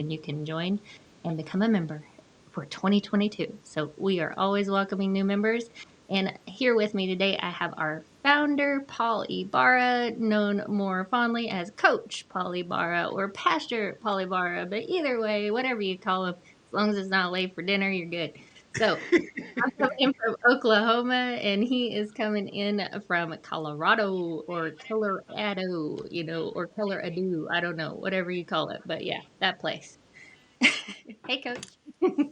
and you can join and become a member for 2022. So we are always welcoming new members. And here with me today, I have our founder, Paul Ibarra, known more fondly as Coach Paul Ibarra or Pastor Paul Ibarra. But either way, whatever you call him, as long as it's not late for dinner, you're good. So I'm coming in from Oklahoma, and he is coming in from Colorado or Colorado, or Colorado. I don't know, whatever you call it. But yeah, that place. Hey, Coach.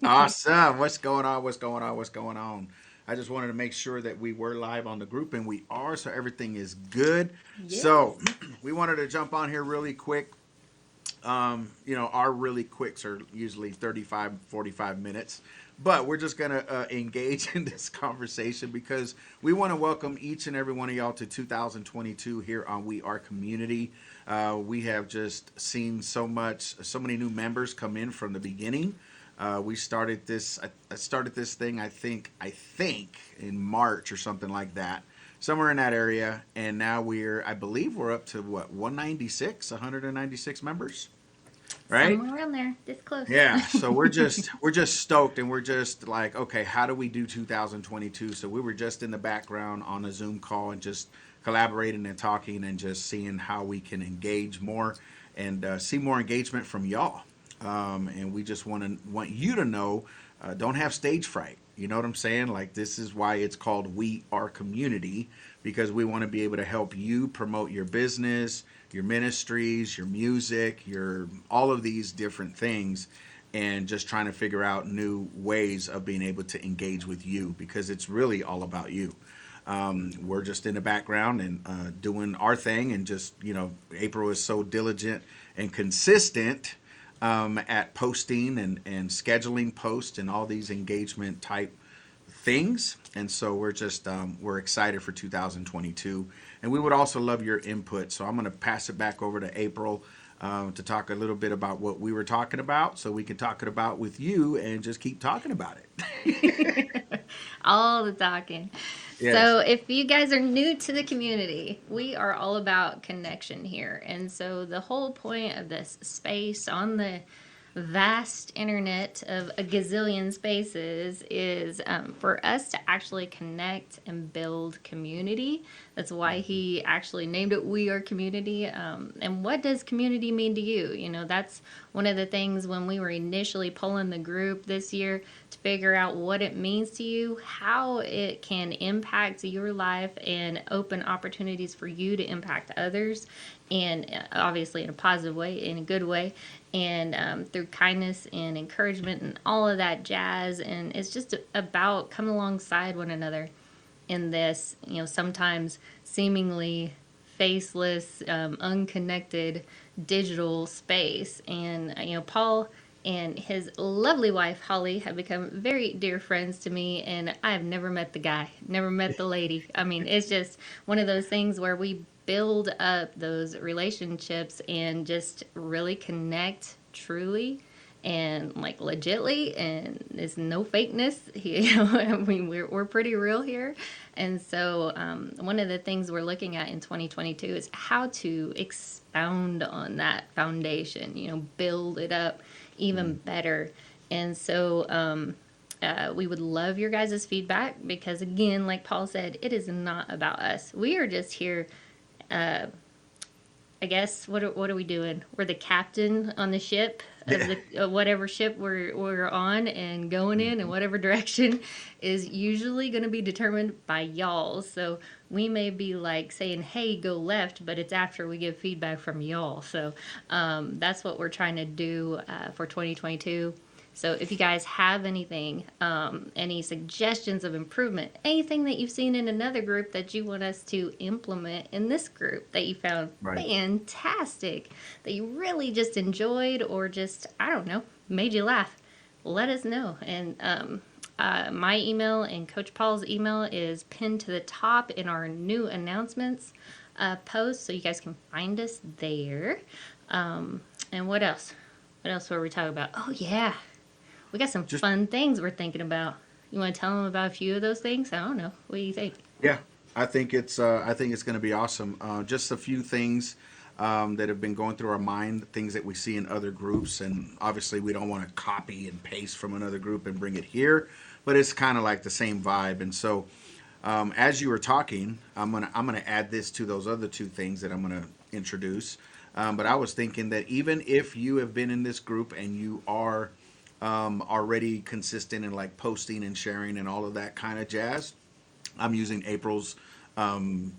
Awesome. What's going on? What's going on? What's going on? I just wanted to make sure that we were live on the group, and we are, so everything is good. Yes. So, we wanted to jump on here really quick. Our really quicks are usually 35, 45 minutes, but we're just going to engage in this conversation because we want to welcome each and every one of y'all to 2022 here on We Are Community. We have just seen so many new members come in from the beginning. We started this. I started this thing. I think in March or something like that, somewhere in that area. And now I believe we're up to what 196 members, right? Somewhere around there, this close. Yeah. So we're just stoked, and we're just like, okay, how do we do 2022? So we were just in the background on a Zoom call and just collaborating and talking and just seeing how we can engage more and see more engagement from y'all. And we just want you to know, don't have stage fright. You know what I'm saying? Like, this is why it's called We Are Community, because we want to be able to help you promote your business, your ministries, your music, your all of these different things, and just trying to figure out new ways of being able to engage with you, because it's really all about you. We're just in the background and doing our thing, and just, April is so diligent and consistent at posting and scheduling posts and all these engagement type things. And so we're excited for 2022, and we would also love your input. So I'm going to pass it back over to April to talk a little bit about what we were talking about, so we can talk it about with you and just keep talking about it. All the talking. Yes. So, if you guys are new to the community, we are all about connection here. And so, the whole point of this space on the vast internet of a gazillion spaces is for us to actually connect and build community. That's why he actually named it We Are Community. And what does community mean to you? That's one of the things when we were initially pulling the group this year to figure out what it means to you, how it can impact your life and open opportunities for you to impact others, and obviously in a positive way, in a good way, and through kindness and encouragement and all of that jazz. And it's just about coming alongside one another in this, sometimes seemingly faceless, unconnected digital space. And, Paul and his lovely wife, Holly, have become very dear friends to me. And I've never met the guy, never met the lady. I mean, it's just one of those things where we build up those relationships and just really connect truly and like legitly, and there's no fakeness. I mean, we're pretty real here. And so one of the things we're looking at in 2022 is how to expound on that foundation, build it up even better. And so we would love your guys' feedback, because again, like Paul said, it is not about us. We are just here, I guess. What are we doing? We're the captain on the ship of Yeah. the whatever ship we're on and going in, and whatever direction is usually going to be determined by y'all. So we may be like saying, "Hey, go left," but it's after we give feedback from y'all. So that's what we're trying to do for 2022. So if you guys have anything, any suggestions of improvement, anything that you've seen in another group that you want us to implement in this group that you found Right. fantastic, that you really just enjoyed, or just, I don't know, made you laugh, let us know. And my email and Coach Paul's email is pinned to the top in our new announcements post, so you guys can find us there. And what else? What else were we talking about? Oh, yeah. We got some Just fun things we're thinking about. You want to tell them about a few of those things? I don't know. What do you think? Yeah, I think it's going to be awesome. Just a few things. that have been going through our mind, things that we see in other groups, and obviously we don't want to copy and paste from another group and bring it here, but it's kind of like the same vibe. And so, as you were talking, I'm gonna add this to those other two things that I'm gonna introduce. But I was thinking that even if you have been in this group and you are already consistent in like posting and sharing and all of that kind of jazz, I'm using April's um,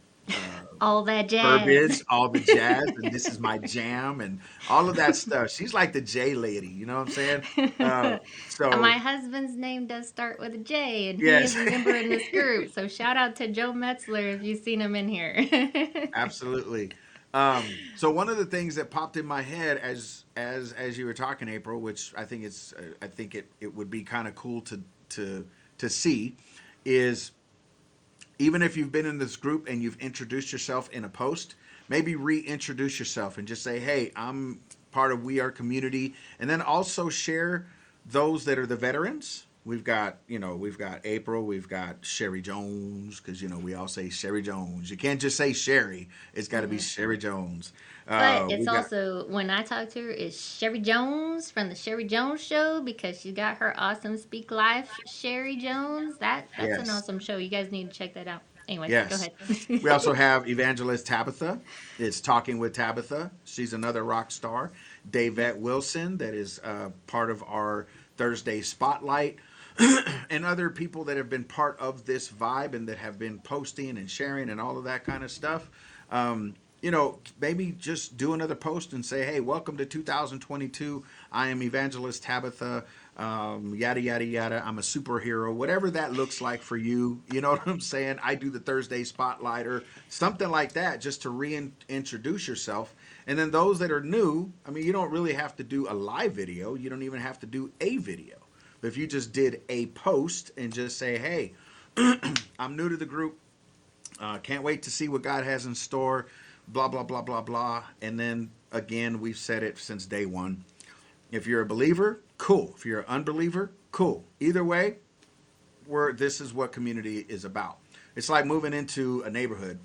All that jazz. verbiage, all the jazz, and this is my jam, and all of that stuff. She's like the J lady, you know what I'm saying? Uh, My so husband's name does start with a J, and he is yes, a member in this group. So shout out to Joe Metzler if you've seen him in here. absolutely. So one of the things that popped in my head as you were talking, April, which I think it would be kind of cool to see, is even if you've been in this group and you've introduced yourself in a post, maybe reintroduce yourself and just say, hey, I'm part of We Are Community. And then also share those that are the veterans. We've got April, we've got Sherry Jones, because, we all say Sherry Jones. You can't just say Sherry, it's got to be Mhm. Sherry Jones. But it's We got, also, when I talk to her, it's Sherry Jones from the Sherry Jones Show because she got her awesome Speak Life Sherry Jones. That's an yes, awesome show. You guys need to check that out. Anyways, go yes. ahead. We also have Evangelist Tabitha. It's Talking with Tabitha. She's another rock star. Davette Wilson, that is part of our Thursday Spotlight, and other people that have been part of this vibe and that have been posting and sharing and all of that kind of stuff. Maybe just do another post and say, hey, welcome to 2022. I am Evangelist Tabitha, yada, yada, yada. I'm a superhero, whatever that looks like for you. You know what I'm saying? I do the Thursday Spotlight or something like that just to reintroduce yourself. And then those that are new, I mean, you don't really have to do a live video. You don't even have to do a video. But if you just did a post and just say, hey, I'm new to the group. Can't wait to see what God has in store, blah, blah, blah, blah, blah. And then again, we've said it since day one. If you're a believer, cool. If you're an unbeliever, cool. Either way, this is what community is about. It's like moving into a neighborhood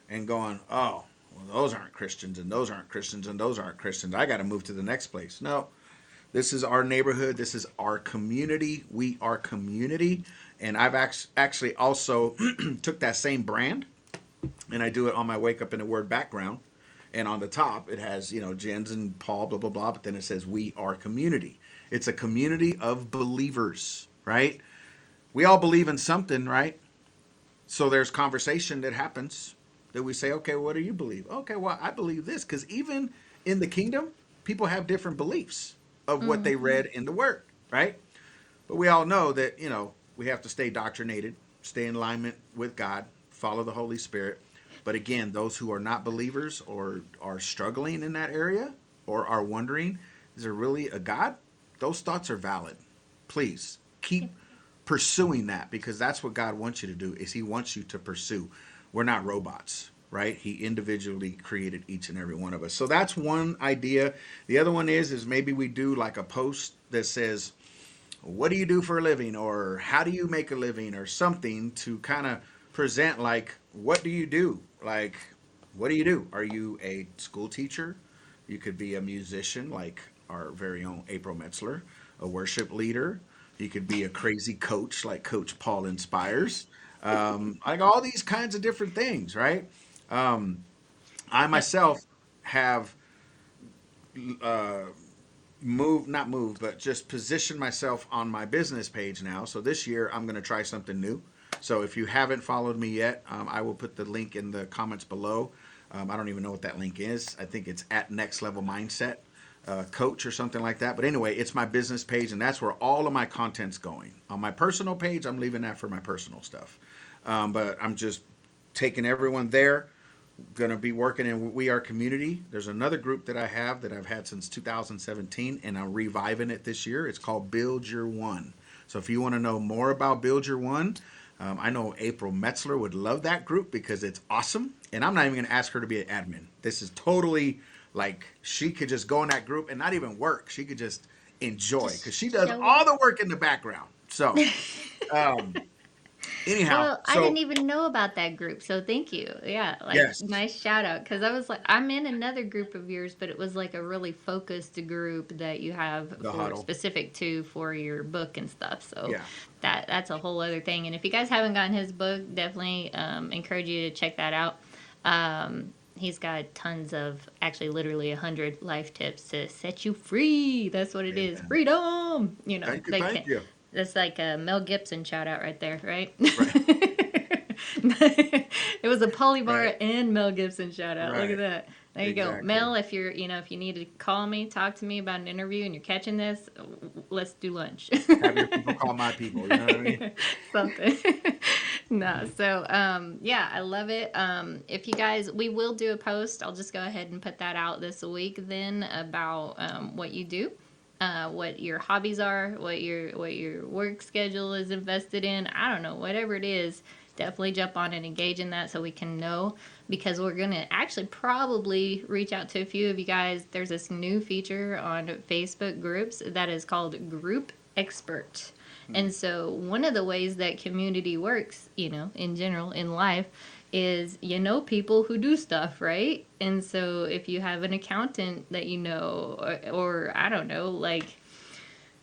and going, oh, well, those aren't Christians and those aren't Christians and those aren't Christians. I got to move to the next place. No, this is our neighborhood. This is our community. We are community. And I've actually also took that same brand and I do it on my Wake Up in the Word background. And on the top, it has, Jens and Paul, blah, blah, blah. But then it says, we are community. It's a community of believers, right? We all believe in something, right? So there's conversation that happens that we say, okay, what do you believe? Okay, well, I believe this. Because even in the kingdom, people have different beliefs of what they Hmm. read in the Word, right? But we all know that, we have to stay doctrinated, stay in alignment with God, follow the Holy Spirit. But again, those who are not believers or are struggling in that area or are wondering, is there really a God? Those thoughts are valid. Please keep pursuing that because that's what God wants you to do is he wants you to pursue. We're not robots, right? He individually created each and every one of us. So that's one idea. The other one is maybe we do like a post that says, what do you do for a living or how do you make a living or something to kind of present like what do you do, like what do you do, are you a school teacher, you could be a musician like our very own April Metzler, a worship leader, you could be a crazy coach like Coach Paul Inspires, like all these kinds of different things, right? I Yep. myself have moved, not moved, but just positioned myself on my business page now. So this year I'm going to try something new. So if you haven't followed me yet, I will put the link in the comments below. I don't even know what that link is. I think it's at Next Level Mindset Coach or something like that. But anyway, it's my business page, and that's where all of my content's going. On my personal page, I'm leaving that for my personal stuff. But I'm just taking everyone there, going to be working in We Are Community. There's another group that I have that I've had since 2017, and I'm reviving it this year. It's called Build Your One. So if you want to know more about Build Your One, I know April Metzler would love that group because it's awesome. And I'm not even going to ask her to be an admin. This is totally like she could just go in that group and not even work. She could just enjoy because Just she does show all up. the work in the background. So Anyhow, Well, I didn't so even know about that group, so thank you. Yeah, like yes, nice shout out because I was like, I'm in another group of yours, but it was like a really focused group that you have the for huddle. specific to for your book and stuff. So Yeah. that's a whole other thing. And if you guys haven't gotten his book, definitely encourage you to check that out. He's got tons of, actually, literally 100 life tips to set you free. That's what it is, Amen. freedom. Thank you. They can. Thank you. That's like a Mel Gibson shout out right there, right? Right. It was a Right. Polybar and Mel Gibson shout out. Look at Right. that. There you go. Exactly. Mel, if you're, if you need to call me, talk to me about an interview and you're catching this, let's do lunch. Have your people call my people. You know what I mean? Something. No, so yeah, I love it. If you guys, we will do a post. I'll just go ahead and put that out this week then about what you do, what your hobbies are, what your work schedule is invested in. I don't know, whatever it is. Definitely jump on and engage in that so we can know, because we're going to actually probably reach out to a few of you guys. There's this new feature on Facebook groups that is called Group Expert. And so one of the ways that community works, in general in life, is people who do stuff, right? And so if you have an accountant that or I don't know, like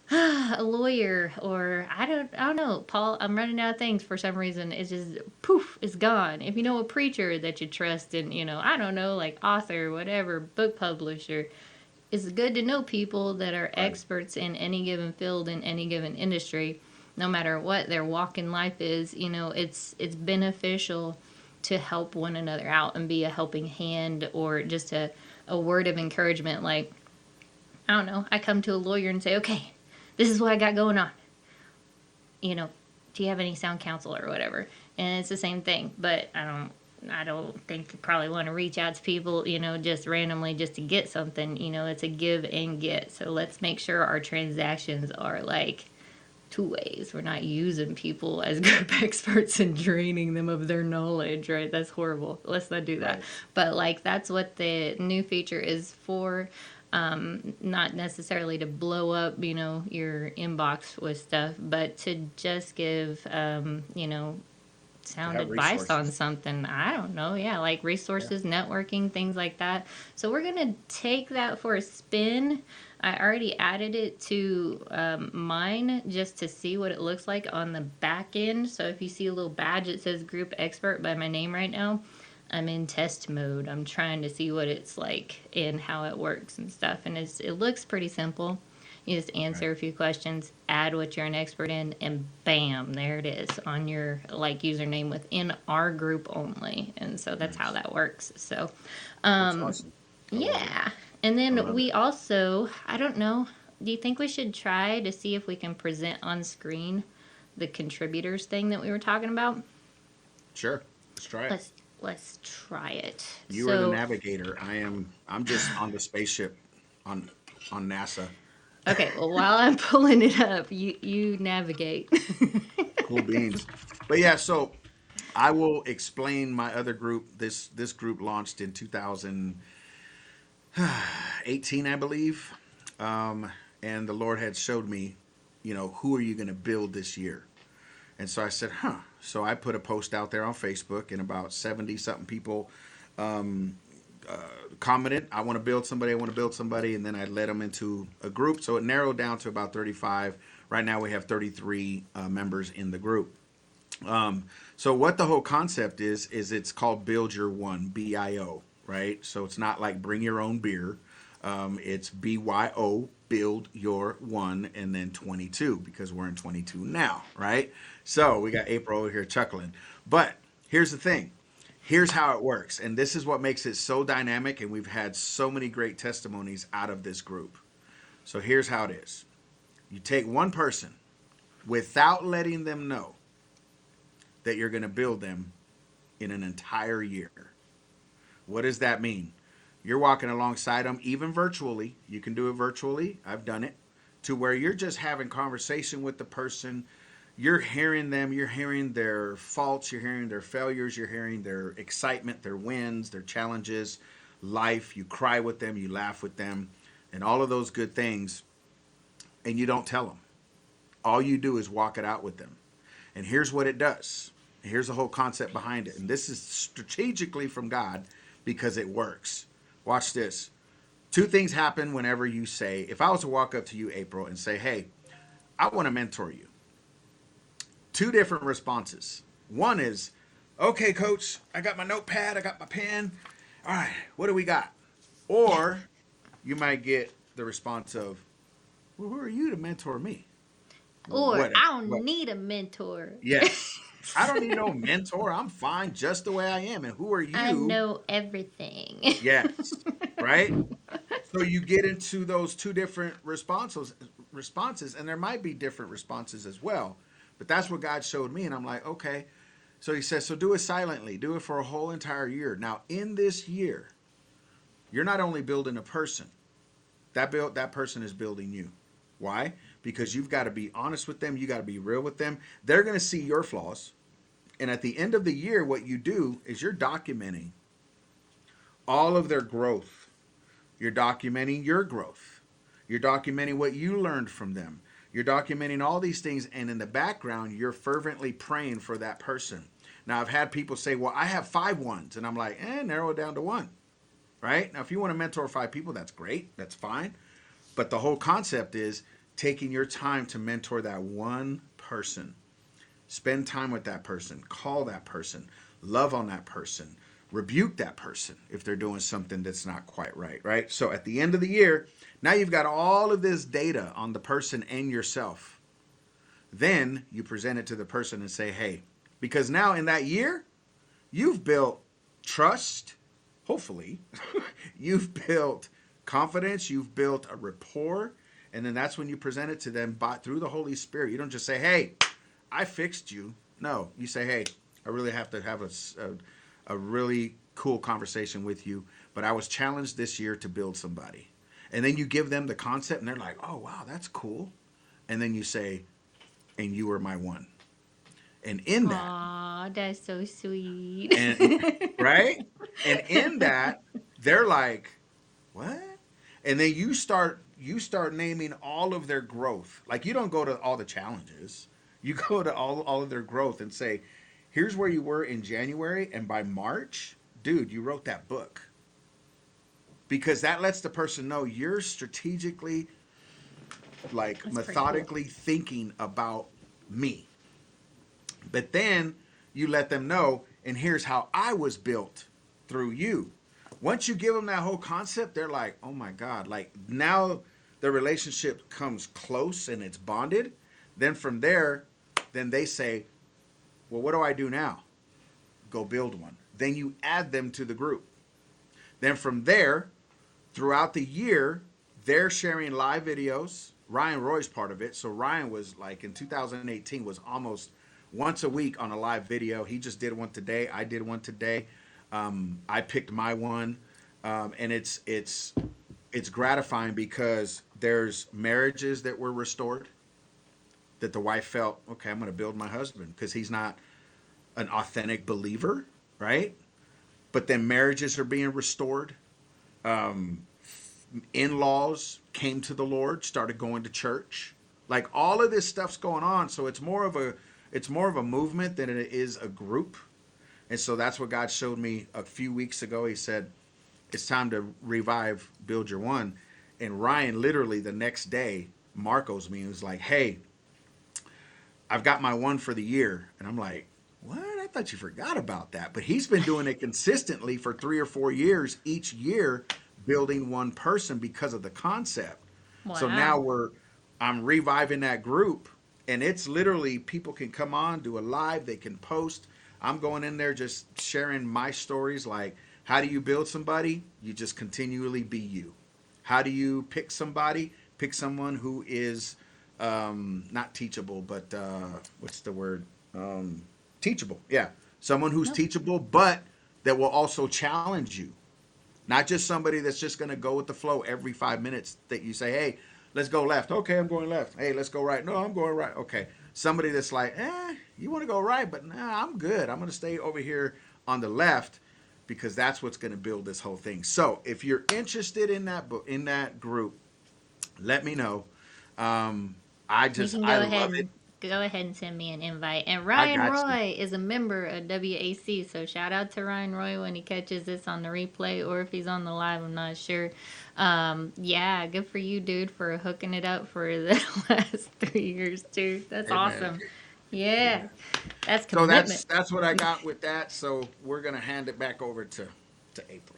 a lawyer, or I don't know, Paul, I'm running out of things for some reason. It's just poof, it's gone. If you know a preacher that you trust, and I don't know, like author, whatever, book publisher, it's good to know people that are Right. experts in any given field, in any given industry, no matter what their walk in life is. It's beneficial to help one another out and be a helping hand, or just a word of encouragement. Like, I don't know, I come to a lawyer and say, okay, this is what I got going on. Do you have any sound counsel or whatever? And it's the same thing, but I don't think you probably want to reach out to people, just randomly just to get something. It's a give and get. So let's make sure our transactions are like two ways. We're not using people as group experts and draining them of their knowledge, right? That's horrible. Let's not do that. Right. But like, that's what the new feature is for. Not necessarily to blow up, your inbox with stuff, but to just give, To sound have advice on resources. something. I don't know. Yeah, like Yeah. resources, networking, things like that. So we're going to take that for a spin. I already added it to mine just to see what it looks like on the back end. So if you see a little badge that says Group Expert by my name right now, I'm in test mode. I'm trying to see what it's like and how it works and stuff. And it looks pretty simple. You just Right. answer a few questions, add what you're an expert in, and bam, there it is on your like username within our group only. And so that's how Nice. that works. So, That's awesome. I love it. yeah. And I then love it. we also, I don't know, do you think we should try to see if we can present on screen the contributors thing that we were talking about? Sure. Let's try it. Let's try it. You are the So, navigator. I'm just on the spaceship on NASA. okay, well, while I'm pulling it up, you navigate. Cool beans. But yeah, so I will explain my other group. This group launched in 2018, I believe. And the Lord had showed me, who are you going to build this year? And so I said, huh. So I put a post out there on Facebook, and about 70 something people commented, I want to build somebody, I want to build somebody. And then I led them into a group. So it narrowed down to about 35. Right now we have 33 members in the group. So what the whole concept is it's called Build Your One, BIO, right? So it's not like bring your own beer. It's BYO, build your one, and then 22, because we're in 22 now, right? So we got April over here chuckling. But here's the thing. Here's how it works. And this is what makes it so dynamic. And we've had so many great testimonies out of this group. So here's how it is. You take one person without letting them know that you're going to build them in an entire year. What does that mean? You're walking alongside them, even virtually. You can do it virtually. I've done it. To where you're just having conversation with the person. You're hearing them. You're hearing their faults. You're hearing their failures. You're hearing their excitement, their wins, their challenges, life. You cry with them. You laugh with them, and all of those good things. And you don't tell them. All you do is walk it out with them. And here's what it does. Here's the whole concept behind it. And this is strategically from God because it works. Watch this. Two things happen whenever you say, if I was to walk up to you, April, and say, hey, I want to mentor you. Two different responses. One is, okay, coach, I got my notepad, I got my pen. All right, what do we got? Or you might get the response of, well, who are you to mentor me? Or What? I don't What? need a mentor. Yes. I don't need no mentor. I'm fine just the way I am. And who are I you? know everything. Yes. Right? So you get into those two different responses, and there might be different responses as well. But that's what God showed me, and I'm like, okay. So he says, so do it silently, do it for a whole entire year. Now, in this year, you're not only building a person, that person is building you. Why? Because you've got to be honest with them, you got to be real with them. They're going to see your flaws. And at the end of the year, what you do is you're documenting all of their growth. You're documenting your growth. You're documenting what you learned from them. You're documenting all these things, and in the background, you're fervently praying for that person. Now, I've had people say, well, I have 5 ones. And I'm like, narrow it down to 1. Right? Now, if you want to mentor 5 people, that's great. That's fine. But the whole concept is taking your time to mentor that one person. Spend time with that person. Call that person. Love on that person. Rebuke that person if they're doing something that's not quite right, right? So at the end of the year, now you've got all of this data on the person and yourself. Then you present it to the person and say, hey, because now in that year, you've built trust, hopefully. You've built confidence. You've built a rapport. And then that's when you present it to them through the Holy Spirit. You don't just say, hey, I fixed you. No, you say, hey, I really have to have a really cool conversation with you, but I was challenged this year to build somebody. And then you give them the concept and they're like, oh, wow, that's cool. And then you say, and you were my one. And in that, Aw, that's so sweet. and right? And in that, they're like, what? And then you start naming all of their growth. Like you don't go to all the challenges. You go to all of their growth and say, here's where you were in January, and by March, dude, you wrote that book. Because that lets the person know you're strategically, like That's pretty cool. methodically thinking about me. But then you let them know, and here's how I was built through you. Once you give them that whole concept, they're like, oh my God, like now the relationship comes close and it's bonded. Then from there, then they say, well, what do I do now? Go build one. Then you add them to the group. Then from there, throughout the year, they're sharing live videos. Ryan Roy's part of it. So Ryan was like in 2018 was almost once a week on a live video. He just did one today. I did one today. I picked my one. And it's gratifying because there's marriages that were restored, that the wife felt, okay, I'm going to build my husband because he's not an authentic believer, right? But then marriages are being restored. In-laws came to the Lord, started going to church. Like all of this stuff's going on. So it's more of a movement than it is a group. And so that's what God showed me a few weeks ago. He said, it's time to revive Build Your One. And Ryan literally the next day Marcos me and was like, hey, I've got my one for the year. And I'm like, what? I thought you forgot about that. But he's been doing it consistently for 3 or 4 years, each year, building one person because of the concept. So Wow. now I'm reviving that group, and it's literally people can come on, do a live, they can post. I'm going in there just sharing my stories, like how do you build somebody? You just continually be you. How do you pick somebody? Pick someone who is not teachable, but what's the word? Teachable. Yeah. Someone who's Nope. teachable, but that will also challenge you. Not just somebody that's just going to go with the flow every 5 minutes that you say, hey, let's go left. Okay, I'm going left. Hey, let's go right. No, I'm going right. Okay. Somebody that's like, you want to go right, but nah, I'm good. I'm going to stay over here on the left because that's what's going to build this whole thing. So if you're interested in that book, in that group, let me know. We can I go love ahead it. go ahead and send me an invite. And I Ryan got you. Roy is a member of WAC, so shout out to Ryan Roy when he catches this on the replay or if he's on the live. I'm not sure. Yeah, good for you, dude, for hooking it up for the last 3 years, too. That's Amen. awesome. Yeah, Yeah. that's So commitment. that's what I got with that. So we're gonna hand it back over to April.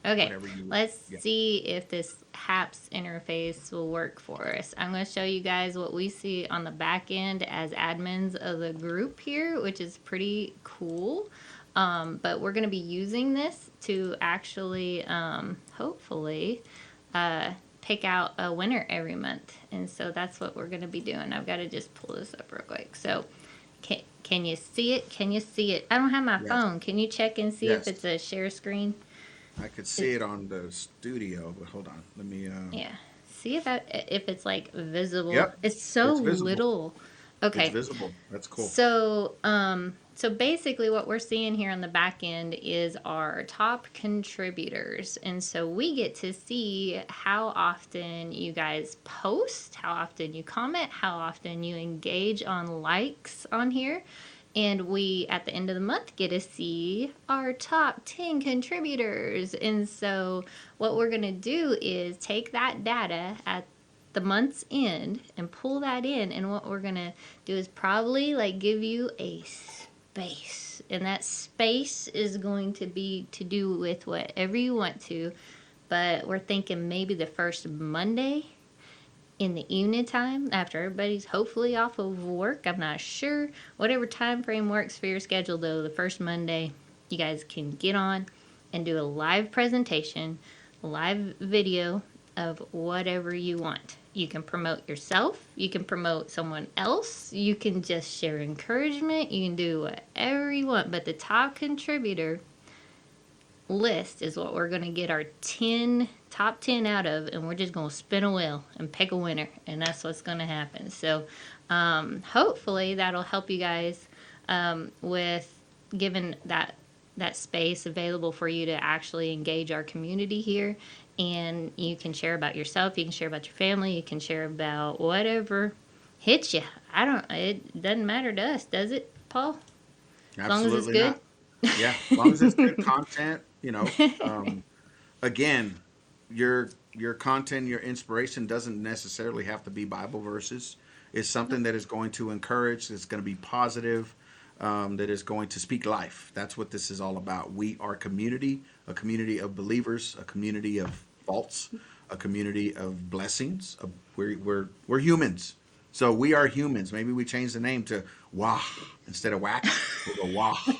Okay, Whatever you. let's Yeah. see if this HAPS interface will work for us. I'm going to show you guys what we see on the back end as admins of the group here, which is pretty cool. But we're going to be using this to actually, hopefully, pick out a winner every month. And so that's what we're going to be doing. I've got to just pull this up real quick. So can you see it? Can you see it? I don't have my Yes. phone. Can you check and see if Yes. it's a share screen? I could see it on the studio, but hold on. Let me. Yeah. See if it's like visible. Yep. It's so It's visible. little. It's Okay. visible. That's cool. So basically what we're seeing here on the back end is our top contributors. And so we get to see how often you guys post, how often you comment, how often you engage on likes on here. And we, at the end of the month, get to see our top 10 contributors. And so, what we're going to do is take that data at the month's end and pull that in. And what we're going to do is probably like give you a space. And that space is going to be to do with whatever you want to. But we're thinking maybe the first Monday in the evening time after everybody's hopefully off of work. I'm not sure. Whatever time frame works for your schedule, though, the first Monday, you guys can get on and do a live presentation, a live video of whatever you want. You can promote yourself, you can promote someone else, you can just share encouragement, you can do whatever you want. But the top contributor list is what we're going to get our top 10 out of, and we're just going to spin a wheel and pick a winner, and that's what's going to happen. So hopefully that'll help you guys with giving that space available for you to actually engage our community here. And you can share about yourself, you can share about your family, you can share about whatever hits you. It doesn't matter to us, does it, Paul? As long as it's Absolutely good. not. Yeah, as long as it's good content, again, your content, your inspiration doesn't necessarily have to be Bible verses. It's something that is going to encourage, that's going to be positive, that is going to speak life. That's what this is all about. We are community, a community of believers, a community of faults, a community of blessings. We're humans. So we are humans. Maybe we change the name to WAH instead of WAC. We'll go WAH.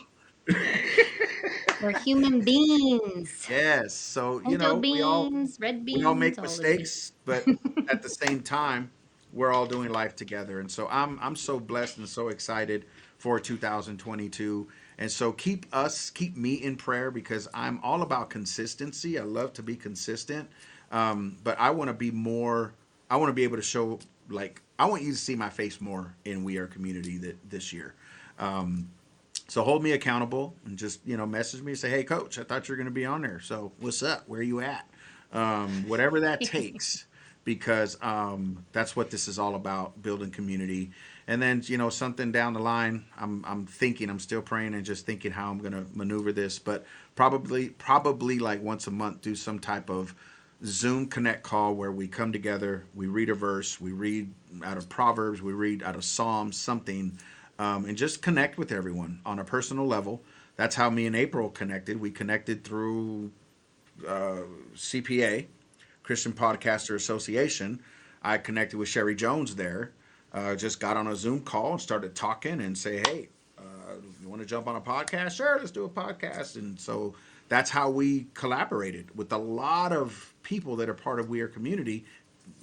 We're human beings. Yes. So, Pinto we all beans, red we all beans, make all the beans. mistakes, but at the same time, we're all doing life together. And so I'm so blessed and so excited for 2022. And so keep me in prayer because I'm all about consistency. I love to be consistent. But I want to be more, I want to be able to show, like, I want you to see my face more in We Are Community this year. So hold me accountable and just, message me and say, hey, coach, I thought you were going to be on there. So what's up? Where are you at? Whatever that takes, because that's what this is all about, building community. And then, something down the line, I'm thinking, I'm still praying and just thinking how I'm going to maneuver this, but probably like once a month, do some type of Zoom connect call where we come together, we read a verse, we read out of Proverbs, we read out of Psalms, something, and just connect with everyone on a personal level. That's how me and April connected. We connected through CPA, Christian Podcaster Association. I connected with Sherry Jones there. Just got on a Zoom call and started talking and say, hey, you want to jump on a podcast? Sure, let's do a podcast. And so that's how we collaborated with a lot of people that are part of We Are Community.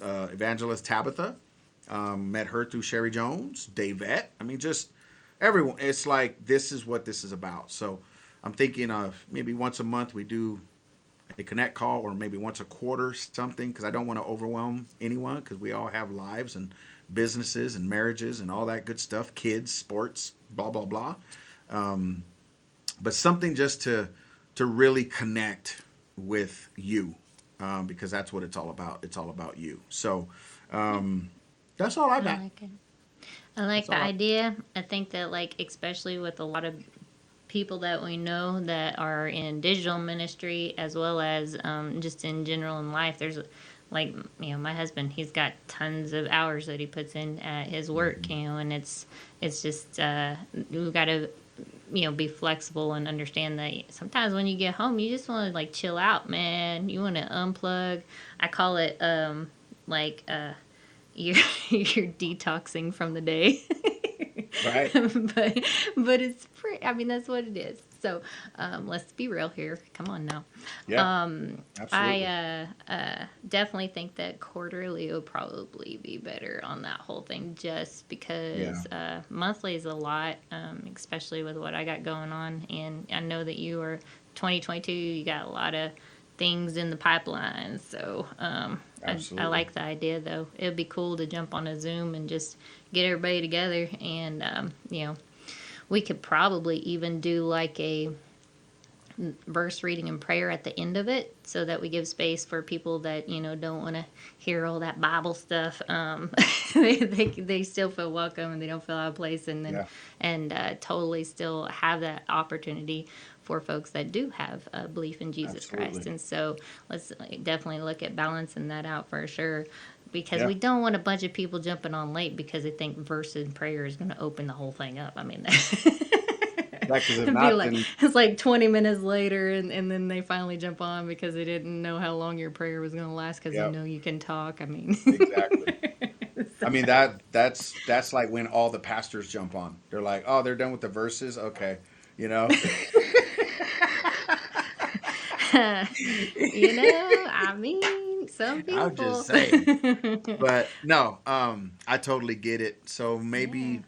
Evangelist Tabitha, met her through Sherry Jones, Davette. I mean, just everyone. It's like, this is what this is about. So I'm thinking of maybe once a month we do a connect call, or maybe once a quarter, something, because I don't want to overwhelm anyone, because we all have lives and businesses and marriages and all that good stuff, kids, sports, blah, blah, blah. But something just to really connect with you, because that's what it's all about. It's all about you. So that's all I I got. like it. I like That's the all. idea. I think that, like, especially with a lot of people that we know that are in digital ministry as well as just in general in life, there's like, my husband, he's got tons of hours that he puts in at his work, and it's just we've got to be flexible and understand that sometimes when you get home you just want to like chill out, man. You want to unplug. I call it like you're you're detoxing from the day. Right. but it's pretty, I mean, that's what it is. So let's be real here, come on now. Yeah. I Absolutely. definitely think that quarterly will probably be better on that whole thing, just Yeah. because monthly is a lot, especially with what I got going on. And I know that you are 2022, you got a lot of things in the pipeline. So I Absolutely. like the idea, though. It would be cool to jump on a Zoom and just get everybody together. And, we could probably even do like a verse reading and prayer at the end of it, so that we give space for people that don't want to hear all that Bible stuff. They still feel welcome and they don't feel out of place, and then Yeah. and totally still have that opportunity for folks that do have a belief in Jesus Christ. Absolutely. And so let's definitely look at balancing that out for sure, because Yeah. we don't want a bunch of people jumping on late because they think verse and prayer is going to open the whole thing up. I mean, Yeah. Because if it'd be not, like then it's like 20 minutes later, and then they finally jump on because they didn't know how long your prayer was going to last because they yeah, know you can talk. I mean, exactly. I mean so, that's like when all the pastors jump on. They're like, oh, they're done with the verses. Okay, you know. I mean, some I'm just people. saying. But no, I totally get it. So Yeah.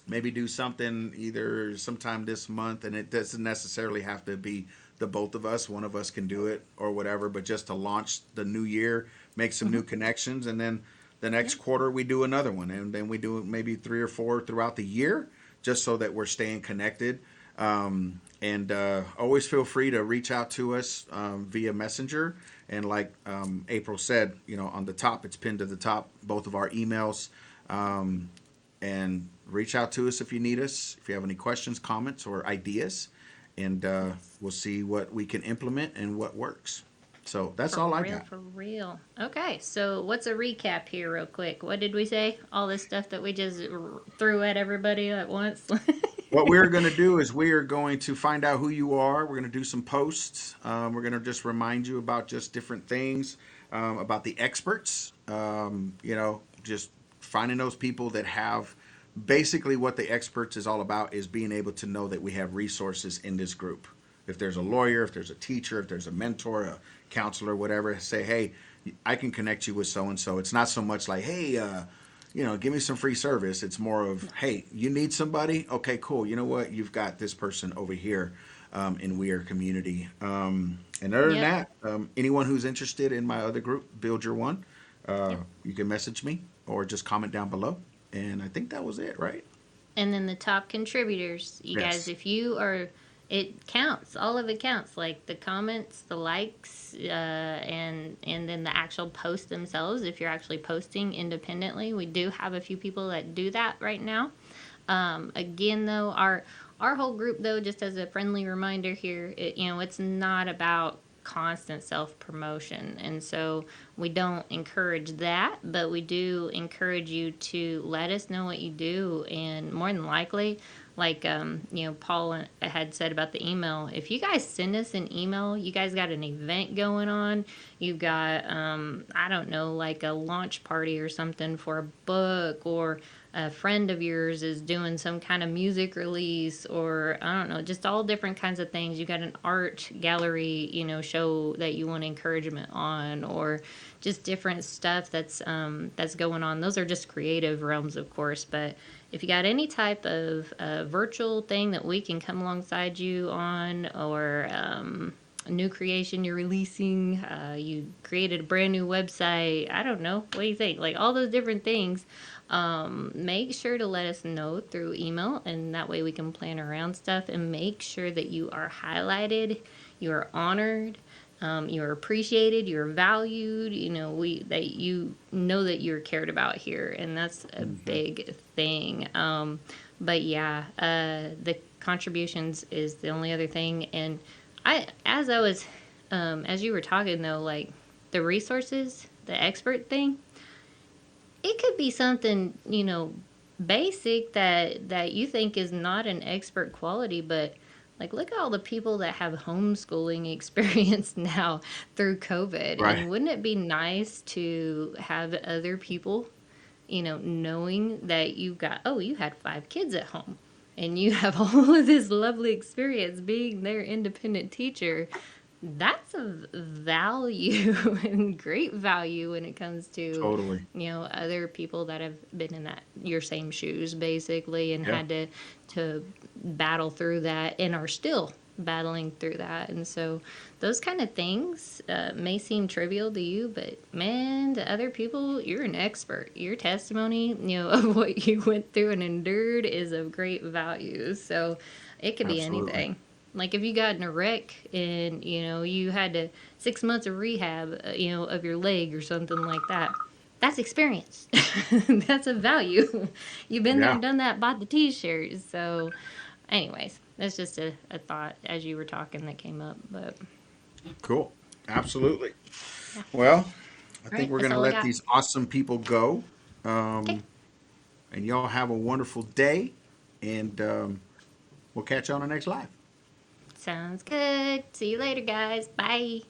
maybe do something either sometime this month, and it doesn't necessarily have to be the both of us. One of us can do it or whatever, but just to launch the new year, make some Hmm. new connections, and then the Yeah. next quarter we do another one, and then we do maybe three or four throughout the year, just so that we're staying connected. And always feel free to reach out to us via Messenger. And like April said, on the top, it's pinned to the top, both of our emails. And reach out to us if you need us, if you have any questions, comments, or ideas. And we'll see what we can implement and what works. So that's For all I real, got. for real. Okay, so what's a recap here, real quick? What did we say? All this stuff that we just threw at everybody at once? What we're going to do is we are going to find out who you are. We're going to do some posts. We're going to just remind you about just different things, about the experts. Just finding those people that have basically what the experts is all about is being able to know that we have resources in this group. If there's a lawyer, if there's a teacher, if there's a mentor, a counselor, whatever, say, hey, I can connect you with so and so. It's not so much like, hey, give me some free service. It's more of, hey, you need somebody? Okay, cool. You know what? You've got this person over here in We Are Community. And other than Yep. that, anyone who's interested in my other group, Build Your One, Yep. you can message me or just comment down below. And I think that was it, right? And then the top contributors, you guys, Yes. if you are, it counts. All of it counts. Like the comments, the likes, and then the actual posts themselves. If you're actually posting independently, we do have a few people that do that right now. Again, though, our whole group, though, just as a friendly reminder here, it's not about constant self promotion, and so we don't encourage that, but we do encourage you to let us know what you do, and more than likely, like Paul had said about the email, if you guys send us an email, you guys got an event going on, you've got I don't know, like a launch party or something for a book, or a friend of yours is doing some kind of music release, or I don't know, just all different kinds of things. You got an art gallery, show that you want encouragement on, or just different stuff that's going on. Those are just creative realms, of course, but if you got any type of virtual thing that we can come alongside you on, or a new creation you're releasing, you created a brand new website, I don't know, what do you think? Like all those different things, make sure to let us know through email, and that way we can plan around stuff, and make sure that you are highlighted, you are honored, You're appreciated, you're valued, that you know that you're cared about here, and that's a big thing. But yeah, the contributions is the only other thing. And as I was, as you were talking though, like the resources, the expert thing, it could be something, basic that you think is not an expert quality, but like look at all the people that have homeschooling experience now through COVID. Right. And wouldn't it be nice to have other people, knowing that you had 5 kids at home and you have all of this lovely experience being their independent teacher. That's a value and great value when it comes to Totally. other people that have been in that your same shoes basically and Yeah. had to battle through that and are still battling through that. And so those kind of things may seem trivial to you, but man, to other people, you're an expert. Your testimony, of what you went through and endured is of great value. So it could be Absolutely. anything. Like if you got in a wreck and you had to 6 months of rehab, of your leg or something like that. That's experience. That's a value. You've been there Yeah. and done that, bought the t-shirts. So, anyways, that's just a thought as you were talking that came up. But Cool. Absolutely. yeah, Well, I all think right, we're that's going to all I let got. these awesome people go. Okay, And y'all have a wonderful day. And we'll catch you on the next live. sounds good. See you later, guys. Bye.